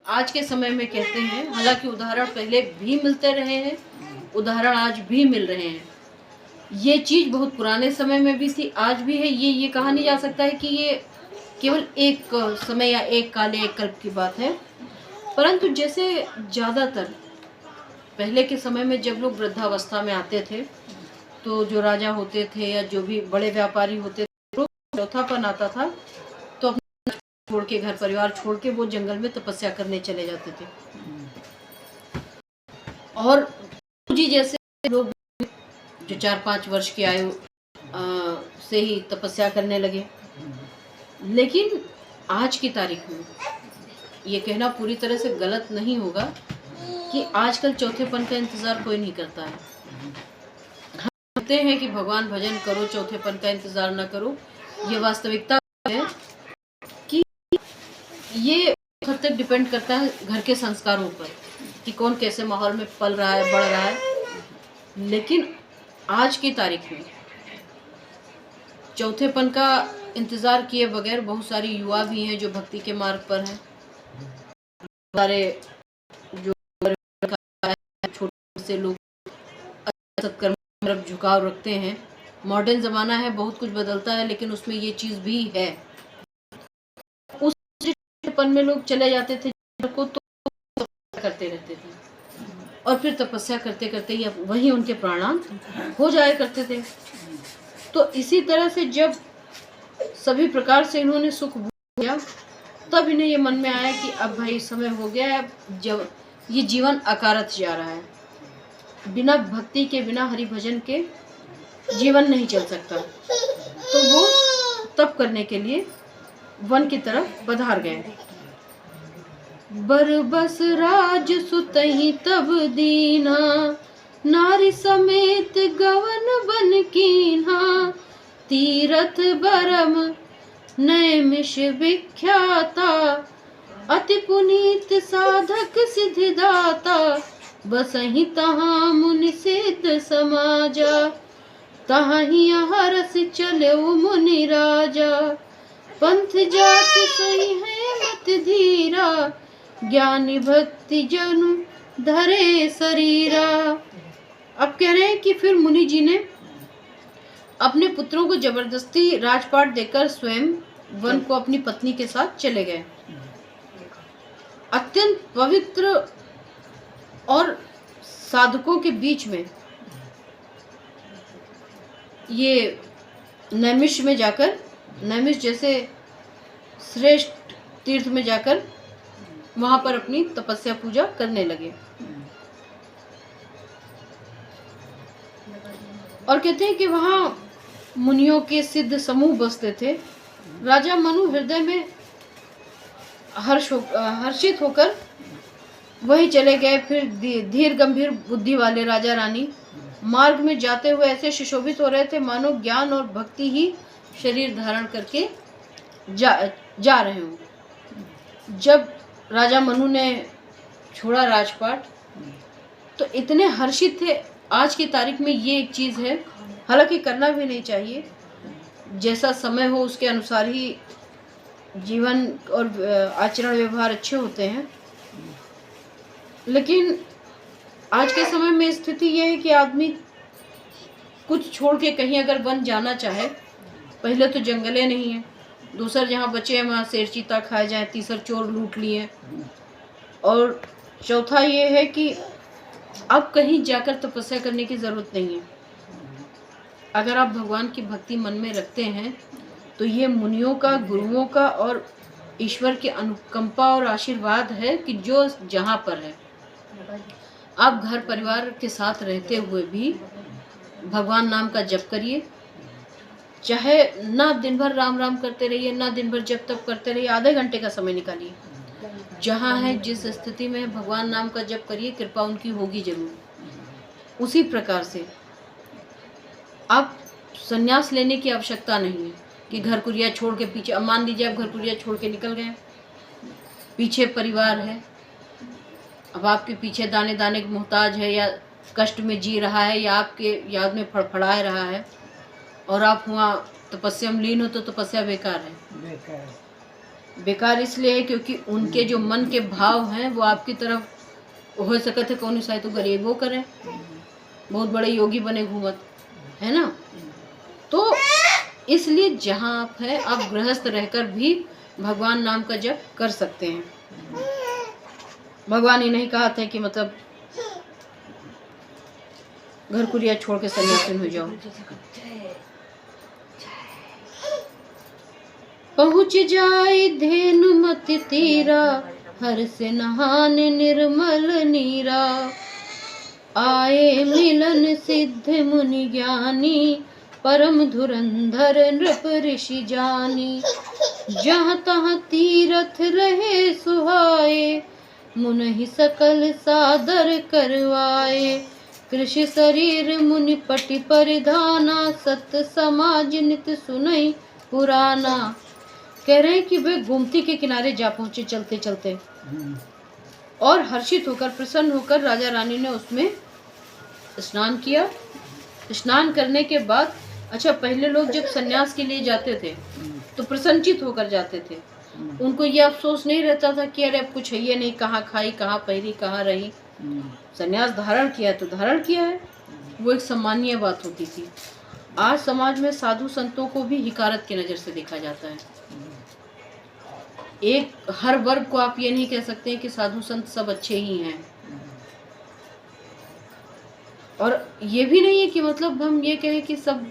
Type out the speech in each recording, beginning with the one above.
आज के समय में कहते हैं, हालांकि उदाहरण पहले भी मिलते रहे हैं, उदाहरण आज भी मिल रहे हैं। ये चीज़ बहुत पुराने समय में भी थी, आज भी है। ये कहा नहीं जा सकता है कि ये केवल एक समय या एक काले एक कल्प की बात है। परंतु जैसे ज़्यादातर पहले के समय में जब लोग वृद्धावस्था में आते थे, तो जो राजा होते थे या जो भी बड़े व्यापारी होते थे, चौथापन आता था तो अपना छोड़ के, घर परिवार छोड़ के वो जंगल में तपस्या करने चले जाते थे। और जी जैसे लोग जो 4-5 वर्ष की आयु से ही तपस्या करने लगे। लेकिन आज की तारीख में ये कहना पूरी तरह से गलत नहीं होगा कि आजकल चौथेपन का इंतज़ार कोई नहीं करता है। हम कहते हैं कि भगवान भजन करो, चौथेपन का इंतज़ार ना करो। ये वास्तविकता है कि ये हद तक डिपेंड करता है घर के संस्कारों पर कि कौन कैसे माहौल में पल रहा है, बढ़ रहा है। लेकिन आज की तारीख में चौथेपन का इंतज़ार किए बगैर बहुत सारी युवा भी हैं जो भक्ति के मार्ग पर हैं। सारे जो छोटे से लोग सत्कर्म की तरफ झुकाव रखते हैं। मॉडर्न ज़माना है, बहुत कुछ बदलता है, लेकिन उसमें ये चीज़ भी है। उस चौथेपन में लोग चले जाते थे को तो करते रहते थे और फिर तपस्या करते करते या वहीं उनके प्राणांत हो जाया करते थे। तो इसी तरह से जब सभी प्रकार से इन्होंने सुख भोग लिया, तब इन्हें ये मन में आया कि अब भाई समय हो गया है, जब ये जीवन अकारत जा रहा है, बिना भक्ति के, बिना हरि भजन के जीवन नहीं चल सकता। तो वो तप करने के लिए वन की तरफ पधार गए। बरबस राज सुतहि तब दीना, नारी समेत गवन बन कीन्हा। तीरथ बरम नैमिष विख्याता, अति पुनीत साधक सिद्धिदाता। बसहि तहाँ मुनि सिद्ध समाजा, तहीं हरस चले मुनि राजा। पंथ जाति सही है मत धीरा, ज्ञानी भक्ति जनु धरे शरीरा। अब कह रहे हैं कि फिर मुनि जी ने अपने पुत्रों को जबरदस्ती राजपाट देकर स्वयं वन को अपनी पत्नी के साथ चले गए। अत्यंत पवित्र और साधकों के बीच में ये नैमिष में जाकर, नैमिष जैसे श्रेष्ठ तीर्थ में जाकर वहां पर अपनी तपस्या पूजा करने लगे। और कहते हैं कि वहां मुनियों के सिद्ध समूह बसते थे। राजा मनु हृदय में हर्षित होकर वहीं चले गए। फिर धीर गंभीर बुद्धि वाले राजा रानी मार्ग में जाते हुए ऐसे सुशोभित हो रहे थे मानो ज्ञान और भक्ति ही शरीर धारण करके जा रहे हों। जब राजा मनु ने छोड़ा राजपाट तो इतने हर्षित थे। आज की तारीख में ये एक चीज़ है, हालांकि करना भी नहीं चाहिए, जैसा समय हो उसके अनुसार ही जीवन और आचरण व्यवहार अच्छे होते हैं। लेकिन आज के समय में स्थिति ये है कि आदमी कुछ छोड़ के कहीं अगर वन जाना चाहे, पहले तो जंगलें नहीं हैं, दूसर जहाँ बचे हैं वहाँ शेर चीता खाए जाए, तीसर चोर लूट लिए, और चौथा ये है कि अब कहीं जाकर तपस्या करने की ज़रूरत नहीं है। अगर आप भगवान की भक्ति मन में रखते हैं तो ये मुनियों का, गुरुओं का और ईश्वर की अनुकंपा और आशीर्वाद है कि जो जहाँ पर है, आप घर परिवार के साथ रहते हुए भी भगवान नाम का जप करिए। चाहे ना दिन भर राम राम करते रहिए, ना दिन भर जप तप करते रहिए, आधे घंटे का समय निकालिए। जहाँ है, जिस स्थिति में भगवान नाम का जप करिए, कृपा उनकी होगी जरूर। उसी प्रकार से आप संन्यास लेने की आवश्यकता नहीं है कि घर कुरिया छोड़ के पीछे, अब मान लीजिए आप घर कुरिया छोड़ के निकल गए, पीछे परिवार है, अब आपके पीछे दाने दाने के मोहताज है या कष्ट में जी रहा है या आपके याद में फड़फड़ाए रहा है, और आप वहाँ तपस्या में लीन हो तो तपस्या बेकार है। बेकार इसलिए है क्योंकि उनके जो मन के भाव हैं वो आपकी तरफ हो सकते कौन सा तो गरीबों करें, बहुत बड़े योगी बने घूमत, है ना। तो इसलिए जहाँ आप हैं आप गृहस्थ रहकर भी भगवान नाम का जप कर सकते हैं। भगवान ही नहीं कहा था कि मतलब घर कुरिया छोड़ के सन्यासी हो जाओ। पहुँच जाए धेनु मति तीरा, हर से नहान निर्मल नीरा। आए मिलन सिद्ध मुनि ज्ञानी, परम धुरंधर नृप ऋषि जानी। जहाँ तहाँ तीरथ रहे सुहाए, मुनि सकल सादर करवाए। कृषि शरीर मुनि पटि परिधाना, सत्य समाज नित सुनई पुराना। कह रहे हैं कि वे गोमती के किनारे जा पहुंचे चलते चलते, और हर्षित होकर प्रसन्न होकर राजा रानी ने उसमें स्नान किया। स्नान करने के बाद, अच्छा पहले लोग जब सन्यास के लिए जाते थे तो प्रसन्नचित होकर जाते थे। उनको ये अफसोस नहीं रहता था कि अरे अब कुछ है ये नहीं, कहाँ खाई कहाँ पहरी कहाँ रही। सन्यास धारण किया तो धारण किया है, वो एक सम्मानीय बात होती थी। आज समाज में साधु संतों को भी हिकारत की नज़र से देखा जाता है। एक हर वर्ग को आप ये नहीं कह सकते कि साधु संत सब अच्छे ही हैं, और ये भी नहीं है कि मतलब हम ये कहें कि सब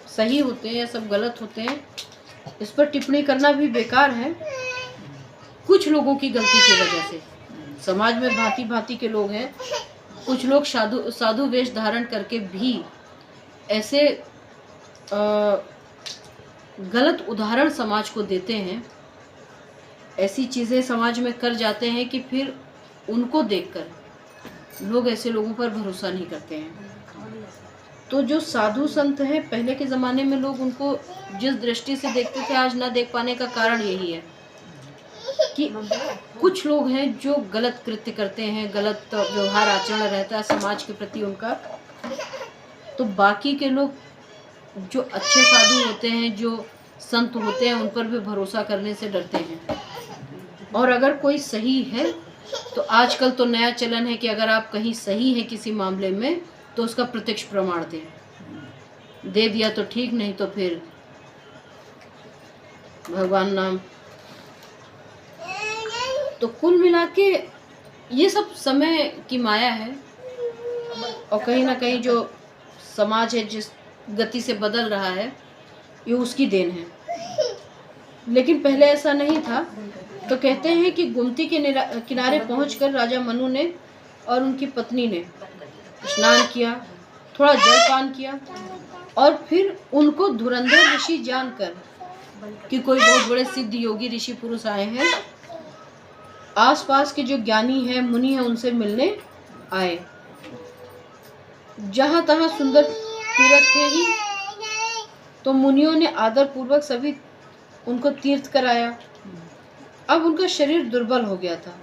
सही होते हैं या सब गलत होते हैं। इस पर टिप्पणी करना भी बेकार है। कुछ लोगों की गलती की वजह से समाज में भांति भांति के लोग हैं। कुछ लोग साधु वेश धारण करके भी ऐसे गलत उदाहरण समाज को देते हैं, ऐसी चीज़ें समाज में कर जाते हैं कि फिर उनको देखकर लोग ऐसे लोगों पर भरोसा नहीं करते हैं। तो जो साधु संत हैं, पहले के ज़माने में लोग उनको जिस दृष्टि से देखते थे, आज ना देख पाने का कारण यही है कि कुछ लोग हैं जो गलत कृत्य करते हैं, गलत व्यवहार आचरण रहता है समाज के प्रति उनका। तो बाकी के लोग जो अच्छे साधु होते हैं, जो संत होते हैं, उन पर भी भरोसा करने से डरते हैं। और अगर कोई सही है तो आजकल तो नया चलन है कि अगर आप कहीं सही है किसी मामले में तो उसका प्रत्यक्ष प्रमाण दे दिया तो ठीक, नहीं तो फिर भगवान नाम। तो कुल मिला के ये सब समय की माया है, और कहीं ना कहीं जो समाज है जिस गति से बदल रहा है ये उसकी देन है। लेकिन पहले ऐसा नहीं था। तो कहते हैं कि गोमती के किनारे पहुंचकर राजा मनु ने और उनकी पत्नी ने स्नान किया, थोड़ा जलपान किया, और फिर उनको धुरंधर ऋषि जानकर कि कोई बहुत बड़े सिद्ध योगी ऋषि पुरुष आए हैं, आसपास के जो ज्ञानी हैं मुनि हैं उनसे मिलने आए। जहाँ तहाँ सुंदर तीर्थ थे ही, तो मुनियों ने आदर पूर्वक सभी उनको तीर्थ कराया। अब उनका शरीर दुर्बल हो गया था।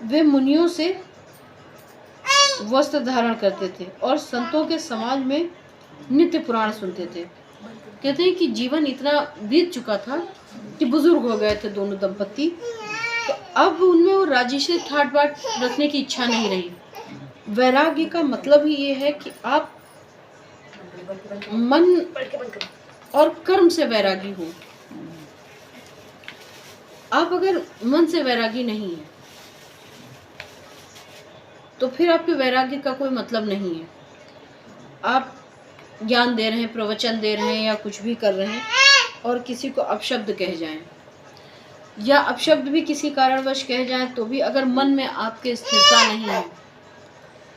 वे मुनियों से वस्त्र धारण करते थे और संतों के समाज में नित्य पुराण सुनते थे। कहते हैं कि जीवन इतना बीत चुका था कि बुजुर्ग हो गए थे दोनों दंपति, तो अब उनमें वो राजसी ठाट बाट रखने की इच्छा नहीं रही। वैराग्य का मतलब ही ये है कि आप मन और कर्म से वैरागी हो। आप अगर मन से वैरागी नहीं है तो फिर आपके वैराग्य का कोई मतलब नहीं है। आप ज्ञान दे रहे हैं, प्रवचन दे रहे हैं या कुछ भी कर रहे हैं और किसी को अपशब्द कह जाएं या अपशब्द भी किसी कारणवश कह जाएं, तो भी अगर मन में आपके स्थिरता नहीं है,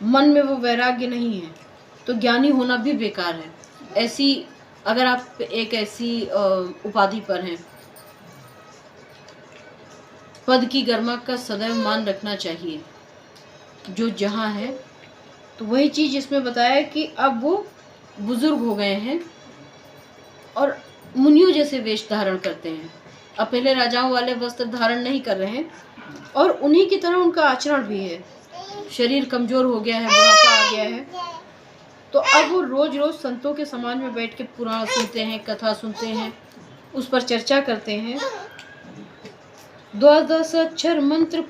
मन में वो वैराग्य नहीं है, तो ज्ञानी होना भी बेकार है। ऐसी अगर आप एक ऐसी उपाधि पर हैं, पद की गरिमा का सदैव मान रखना चाहिए। जो जहाँ है तो वही चीज़ इसमें बताया कि अब वो बुजुर्ग हो गए हैं और मुनियों जैसे वेश धारण करते हैं। अब पहले राजाओं वाले वस्त्र धारण नहीं कर रहे हैं और उन्हीं की तरह उनका आचरण भी है। शरीर कमज़ोर हो गया है, बुढ़ापा आ गया है, तो अब वो रोज़ रोज़ संतों के समाज में बैठ के पुराण सुनते हैं, कथा सुनते हैं, उस पर चर्चा करते हैं। द्वादश अक्षर मंत्र